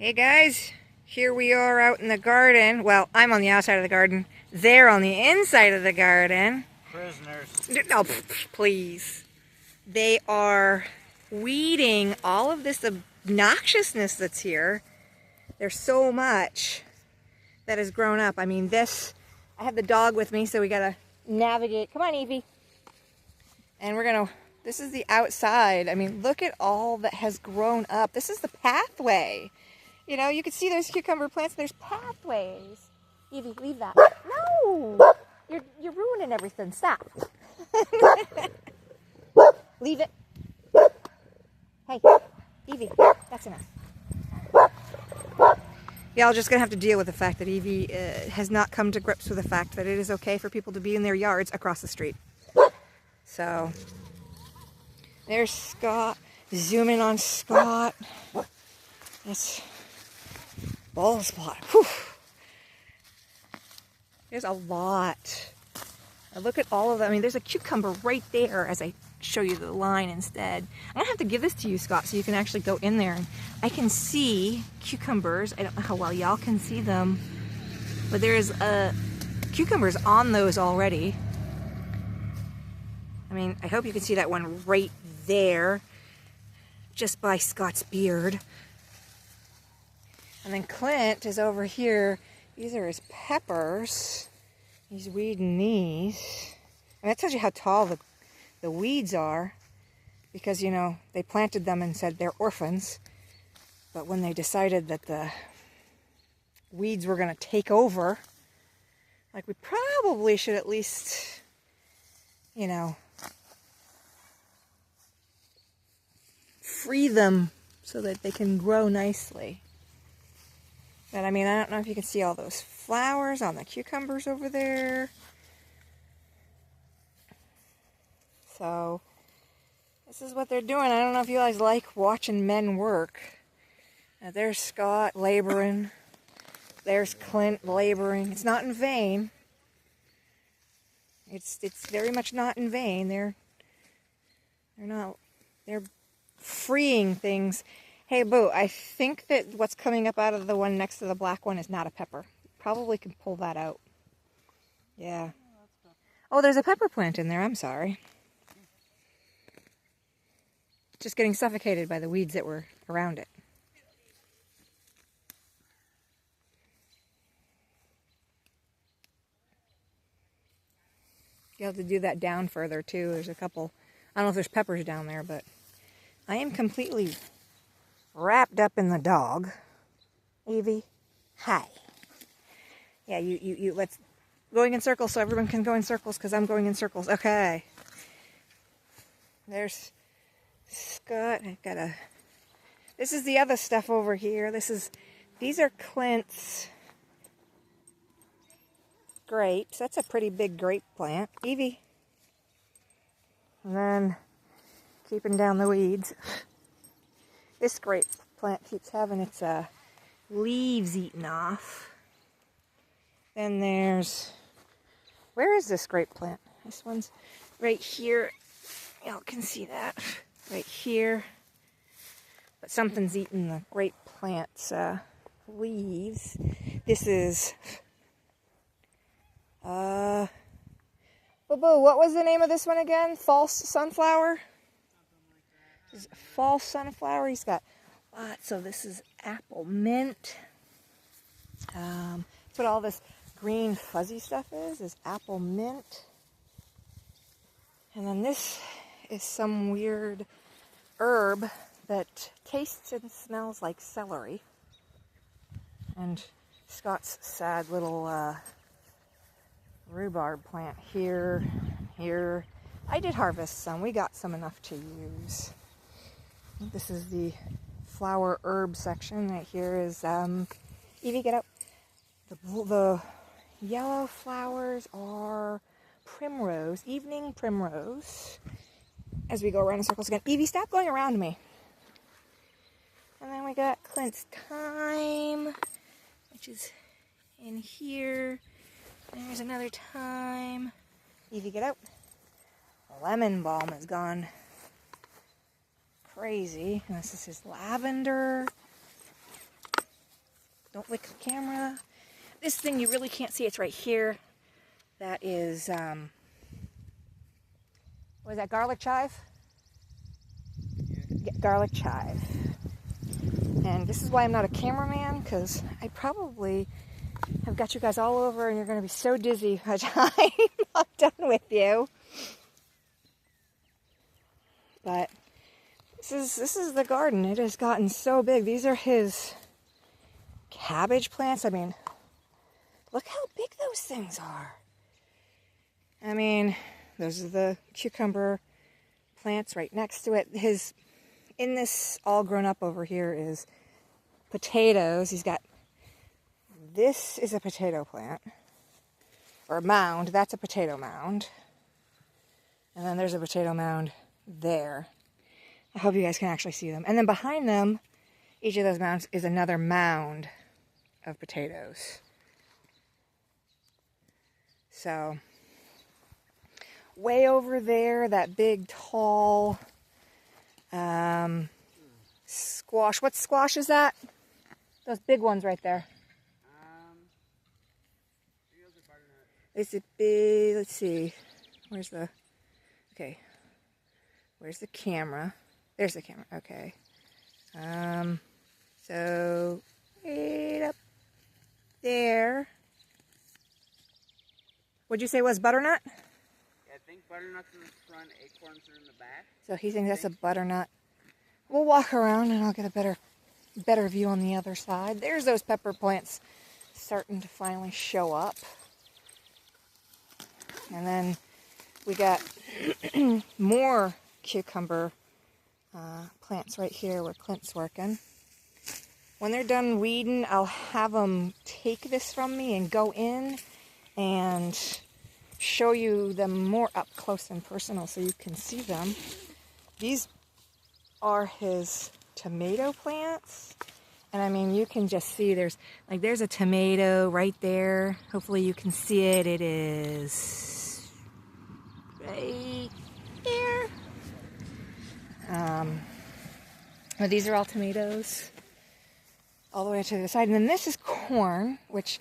Hey guys, here we are out in the garden. Well, I'm on the outside of the garden. They're on the inside of the garden. Prisoners. No, please. They are weeding all of this obnoxiousness that's here. There's so much that has grown up. I mean, I have the dog with me, so we gotta navigate. Come on, Evie. And this is the outside. I mean, look at all that has grown up. This is the pathway. You know, you can see there's cucumber plants. There's pathways. Evie, leave that. No! You're ruining everything. Stop. Leave it. Hey, Evie, that's enough. Y'all just gonna have to deal with the fact that Evie has not come to grips with the fact that it is okay for people to be in their yards across the street. So, there's Scott. Zoom in on Scott. It's ball spot. Whew. There's a lot. Now look at all of them. I mean, there's a cucumber right there as I show you the line instead. I'm going to have to give this to you, Scott, so you can actually go in there. And I can see cucumbers. I don't know how well y'all can see them, but there's cucumbers on those already. I mean, I hope you can see that one right there, just by Scott's beard. And then Clint is over here. These are his peppers. He's weeding these. And that tells you how tall the weeds are. Because, you know, they planted them and said they're orphans. But when they decided that the weeds were going to take over, like, we probably should at least, you know, free them so that they can grow nicely. But I mean, I don't know if you can see all those flowers on the cucumbers over there. So, this is what they're doing. I don't know if you guys like watching men work. Now, there's Scott laboring. There's Clint laboring. It's not in vain. It's very much not in vain. They're freeing things. Hey, Boo, I think that what's coming up out of the one next to the black one is not a pepper. Probably can pull that out. Yeah. Oh, there's a pepper plant in there. I'm sorry. Just getting suffocated by the weeds that were around it. You have to do that down further, too. There's a couple. I don't know if there's peppers down there, but I am completely wrapped up in the dog. Evie, hi. Yeah, you let's going in circles so everyone can go in circles because I'm going in circles. Okay. There's Scott. This is the other stuff over here. These are Clint's grapes. That's a pretty big grape plant. Evie. And then keeping down the weeds. This grape plant keeps having its leaves eaten off. Then where is this grape plant? This one's right here. Y'all can see that. Right here. But something's eaten the grape plant's leaves. This is, Boo, what was the name of this one again? False sunflower? This is false sunflower. He's got lots. So this is apple mint. That's what all this green fuzzy stuff is apple mint. And then this is some weird herb that tastes and smells like celery. And Scott's sad little rhubarb plant here. I did harvest some. We got some enough to use. This is the flower herb section. Right here is, Evie, get up. The yellow flowers are primrose, evening primrose. As we go around in circles again. Evie, stop going around me. And then we got Clint's thyme, which is in here. And there's another thyme. Evie, get out. Lemon balm is gone crazy. And this is his lavender. Don't lick the camera. This thing you really can't see. It's right here. That is, what is that, garlic chive? Yeah, garlic chive. And this is why I'm not a cameraman, because I probably have got you guys all over and you're going to be so dizzy by the time I'm done with you. But this is the garden. It has gotten so big. These are his cabbage plants. I mean, look how big those things are. I mean, those are the cucumber plants right next to it. In this all grown up over here is potatoes. He's got, this is a potato plant, or a mound. That's a potato mound. And then there's a potato mound there. I hope you guys can actually see them. And then behind them, each of those mounds is another mound of potatoes. So, way over there, that big, tall squash. What squash is that? Those big ones right there. Is it big? Let's see. Where's the camera? There's the camera. Okay. So right up there. What'd you say was butternut? Yeah, I think butternut's in the front, acorns are in the back. So he thinks that's a butternut. We'll walk around and I'll get a better view on the other side. There's those pepper plants starting to finally show up. And then we got more cucumber plants right here where Clint's working. When they're done weeding, I'll have them take this from me and go in and show you them more up close and personal so you can see them. These are his tomato plants. And I mean, you can just see there's a tomato right there. Hopefully you can see it. It is right there. But these are all tomatoes all the way to the side. And then this is corn, which,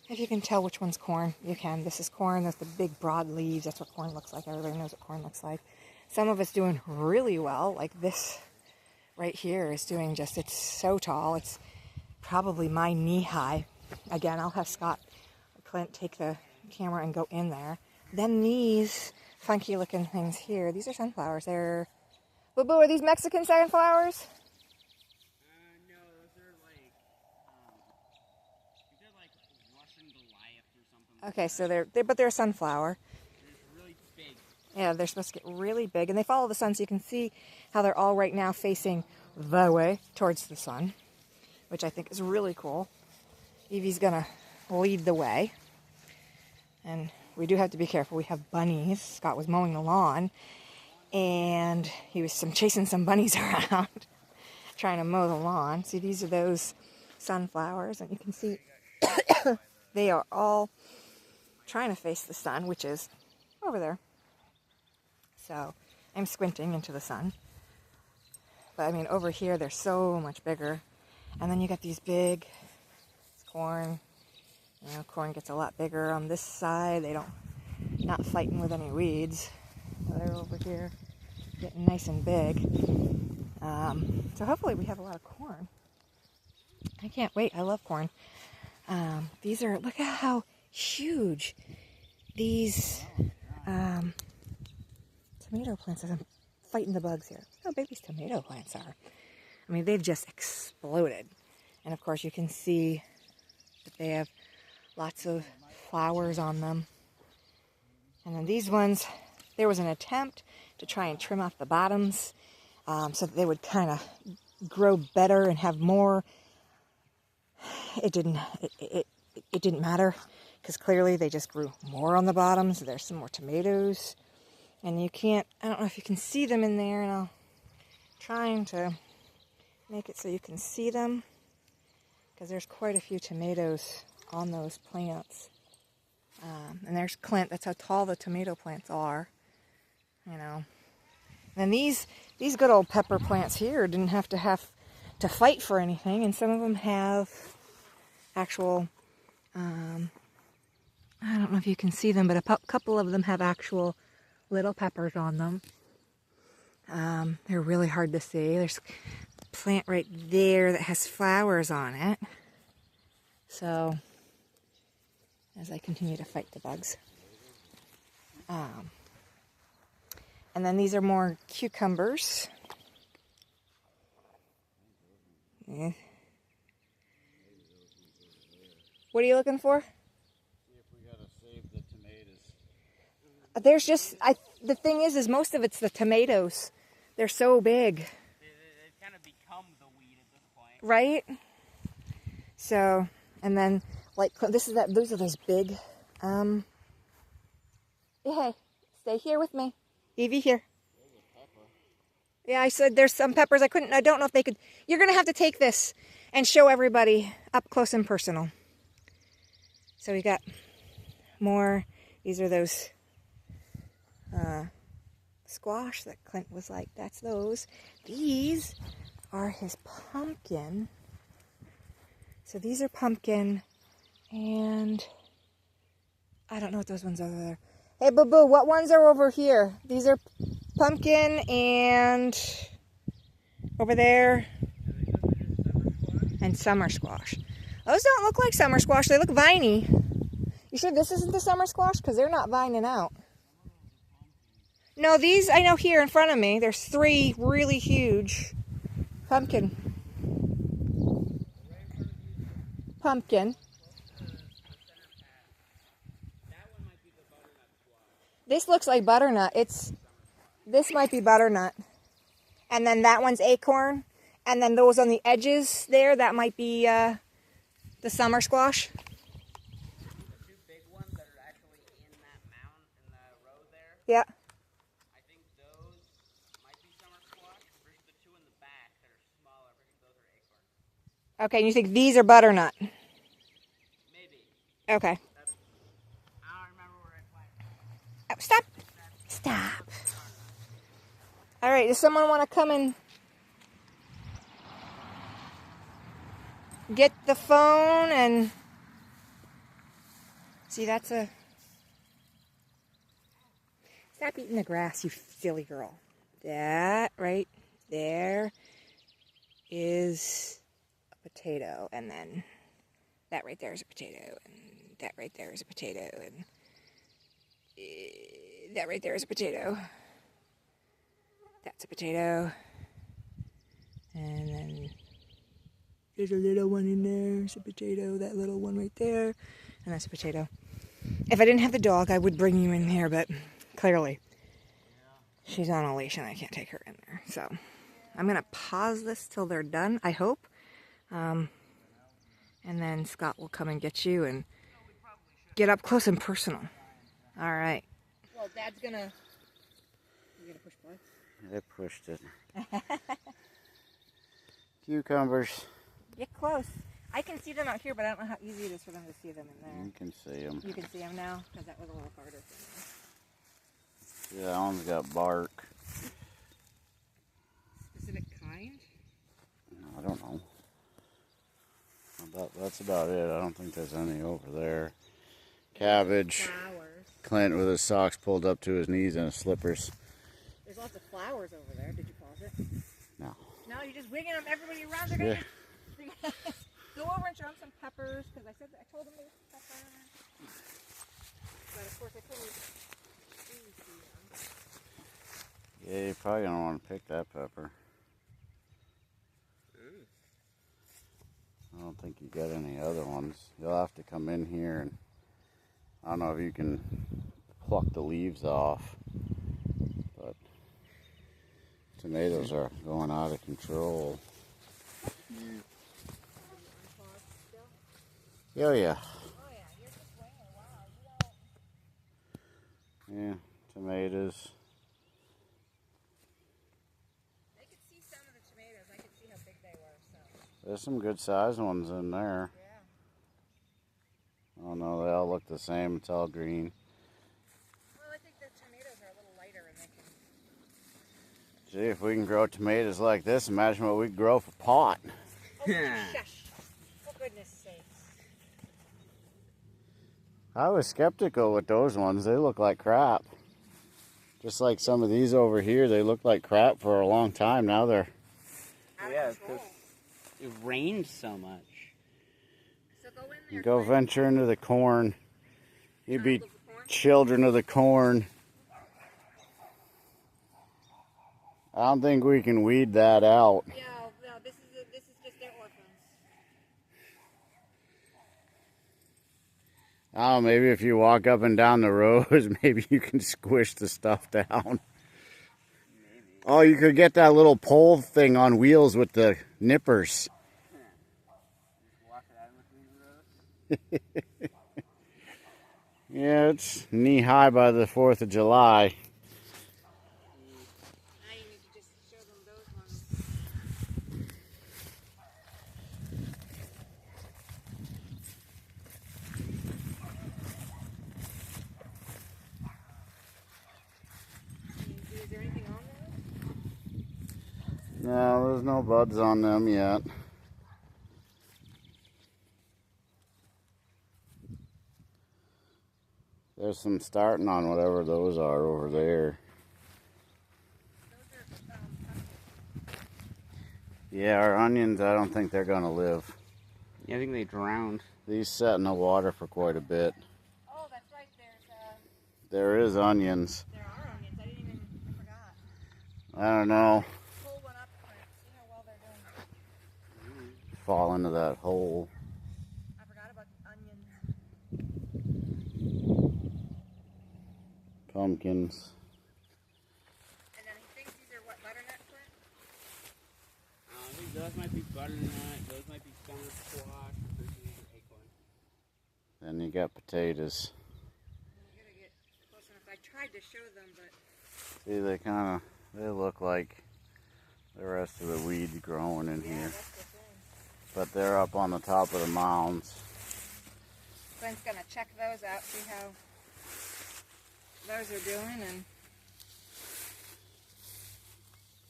if you can tell which one's corn, you can. This is corn. That's the big broad leaves. That's what corn looks like. Everybody knows what corn looks like. Some of it's doing really well. Like this right here is doing just, it's so tall. It's probably my knee high. Again, I'll have Scott or Clint take the camera and go in there. Then these funky looking things here. These are sunflowers. They're, Boo-Boo, are these Mexican sunflowers? No, those are like Russian Goliath or something. Okay, so they're a sunflower. They're really big. Yeah, they're supposed to get really big, and they follow the sun, so you can see how they're all right now facing the way towards the sun, which I think is really cool. Evie's gonna lead the way, and we do have to be careful. We have bunnies. Scott was mowing the lawn, and he was chasing some bunnies around, trying to mow the lawn. See, these are those sunflowers, and you can see they are all trying to face the sun, which is over there. So I'm squinting into the sun. But I mean, over here, they're so much bigger. And then you got these big corn. You know, corn gets a lot bigger on this side. They not fighting with any weeds. They're over here getting nice and big. So hopefully we have a lot of corn. I can't wait. I love corn. These are, look at how huge these tomato plants are. I'm fighting the bugs here. Look how big these tomato plants are. I mean, they've just exploded. And of course you can see that they have lots of flowers on them. And then these ones, there was an attempt to try and trim off the bottoms so that they would kind of grow better and have more. It didn't matter, because clearly they just grew more on the bottoms. There's some more tomatoes, and you can't, I don't know if you can see them in there, and I'm trying to make it so you can see them, because there's quite a few tomatoes on those plants. And there's Clint. That's how tall the tomato plants are, you know. And these good old pepper plants here didn't have to fight for anything, and some of them have actual, I don't know if you can see them, but a couple of them have actual little peppers on them. They're really hard to see. There's a plant right there that has flowers on it. So, as I continue to fight the bugs. And then these are more cucumbers. Yeah. What are you looking for? See if we gotta save the tomatoes. There's just, the thing is most of it's the tomatoes. They're so big. They've kind of become the weed at this point. Right? So, and then, like, those are those big, hey, stay here with me. Evie, here. Yeah, I said there's some peppers I don't know if they could, you're going to have to take this and show everybody up close and personal. So we got more, these are those squash that Clint was like, that's those. These are his pumpkin. So these are pumpkin, and I don't know what those ones are there. Hey, Boo-Boo, what ones are over here? These are pumpkin, and over there, and summer squash. Those don't look like summer squash. They look viney. You sure this isn't the summer squash? Because they're not vining out. No, these I know here in front of me. There's 3 really huge pumpkin. Pumpkin. This looks like butternut. This might be butternut. And then that one's acorn. And then those on the edges there, that might be the summer squash. The 2 big ones that are actually in that mound in the row there. Yeah. I think those might be summer squash. Versus the 2 in the back that are smaller. I think those are acorn. Okay, and you think these are butternut? Maybe. Okay. I don't remember where I planted. Oh, stop. Stop. All right, does someone want to come and get the phone and see? That's a, stop eating the grass, you silly girl. That right there is a potato, and then that right there is a potato, and that right there is a potato, and that right there is a potato. That's a potato. And then there's a little one in there. It's a potato. That little one right there. And that's a potato. If I didn't have the dog, I would bring you in here, but clearly she's on a leash and I can't take her in there. So I'm going to pause this till they're done, I hope. And then Scott will come and get you and get up close and personal. All right. Well, Dad's going to... You going to push play? It pushed it. Cucumbers. Get close. I can see them out here, but I don't know how easy it is for them to see them in there. You can see them. You can see them now? Because that was a little harder for me. Yeah, that one's got bark. Specific kind? I don't know. That's about it. I don't think there's any over there. Cabbage. Flowers. Clint with his socks pulled up to his knees and his slippers. There's lots of flowers over there. Did you pause it? No. No, you're just wigging them everybody around. They're gonna go over and show them some peppers, because I told them there was peppers. But of course I couldn't see them. Yeah, you're probably going to want to pick that pepper. I don't think you got any other ones. You'll have to come in here and I don't know if you can pluck the leaves off, but tomatoes are going out of control. Oh yeah. Yeah, tomatoes. They could see some of the tomatoes. I could see how big they were. So. There's some good sized ones in there. Yeah. Oh no, they all look the same. It's all green. Well, I think the tomatoes are a little lighter and they can... See, if we can grow tomatoes like this, imagine what we could grow for pot. Oh, shush. For goodness sakes. I was skeptical with those ones. They look like crap. Just like some of these over here, they looked like crap for a long time. Now they're... Yeah, because it rained so much. So go in there. Go venture into the corn. You'd be children of the corn. I don't think we can weed that out. Yeah, no, this is just their orphans. Oh, maybe if you walk up and down the rows, maybe you can squish the stuff down. Maybe. Oh, you could get that little pole thing on wheels with the nippers. Yeah. Just walk it out between the rows. Yeah, it's knee high by the 4th of July. Now you need to just show them those ones. Is there anything on there? No, there's no buds on them yet. There's some starting on whatever those are over there. Those are Yeah, our onions, I don't think they're going to live. Yeah, I think they drowned. These set in the water for quite a bit. oh, that's right. There is onions. There are onions. I forgot. I don't know. Pull one up and see how well they're doing. Fall into that hole. I forgot about the onions. Pumpkins. And then he thinks these are what, butternut, Clint? I think those might be butternut, those might be summer squash, or these are acorn. Then you got potatoes. You gotta get close enough. I tried to show them, but See, they look like the rest of the weeds growing in yeah, here. that's the thing. But they're up on the top of the mounds. Clint's gonna check those out, see how those are doing, and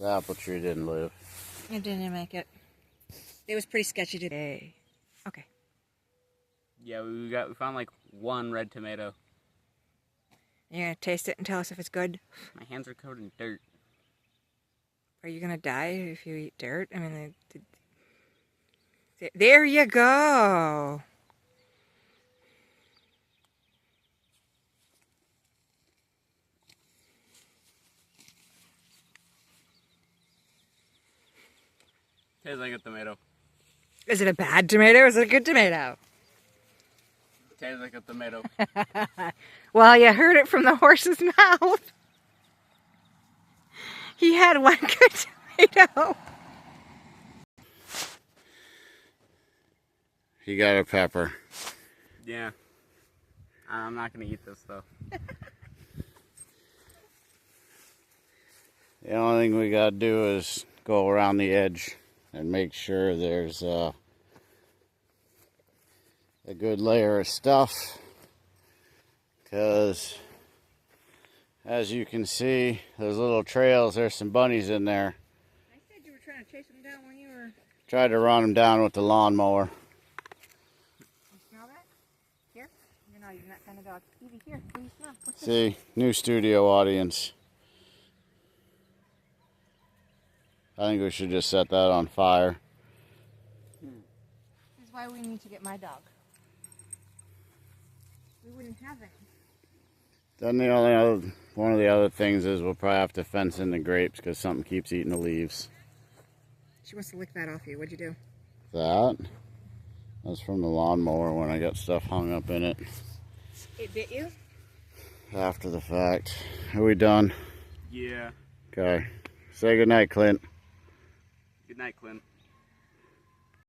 The apple tree didn't live. it didn't make it. It was pretty sketchy today. Okay. Yeah, we found like one red tomato. You're gonna taste it and tell us if it's good? My hands are covered in dirt. Are you gonna die if you eat dirt? I mean, there you go. Tastes like a tomato. Is it a bad tomato or is it a good tomato? Tastes like a tomato. Well, you heard it from the horse's mouth. He had one good tomato. You got a pepper. Yeah. I'm not gonna eat this though. The only thing we gotta do is go around the edge and make sure there's a good layer of stuff, because as you can see, those little trails, there's some bunnies in there. I said you were trying to chase them down when you were... Tried to run them down with the lawnmower. You smell that? Here? You're not even that kind of dog. Evie, here. What do you smell? What's this? See, new studio audience. I think we should just set that on fire. This is why we need to get my dog. We wouldn't have any. Then one of the other things is we'll probably have to fence in the grapes because something keeps eating the leaves. She wants to lick that off you. What'd you do? That's from the lawnmower when I got stuff hung up in it. It bit you? After the fact. Are we done? Yeah. Okay. Say goodnight, Clint. Good night, Clint.